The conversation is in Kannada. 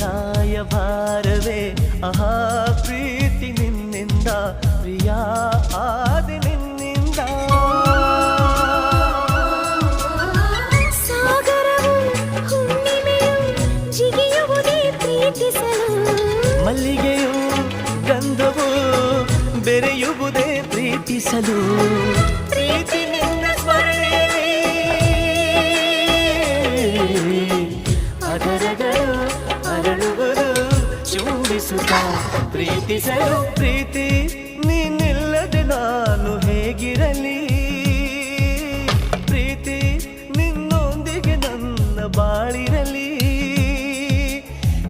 ರಾಯಭಾರವೇ ಆಹಾ ಪ್ರೀತಿ ನಿನ್ನಿಂದ ಪ್ರಿಯ ಆದಿ ನಿನ್ನಿಂದ ಸಾಗರವು ಹುಣ್ಣಿಮೆಯು ಜಿಗಿಯುವುದೇ ಪ್ರೀತಿಸಲು ಮಲ್ಲಿಗೆಯು ಗಂಧವು ಬೆರೆಯುವುದೇ ಪ್ರೀತಿಸಲು ಪ್ರೀತಿ ನಿನ್ನ ಸ್ಮರಣೆಯಲ್ಲಿ ಅದರಗಳು ಅರಳುವುದು ಚುಂಬಿಸುತ್ತ ಪ್ರೀತಿಸಲು ಪ್ರೀತಿ ನೀನಿಲ್ಲದೆ ನಾ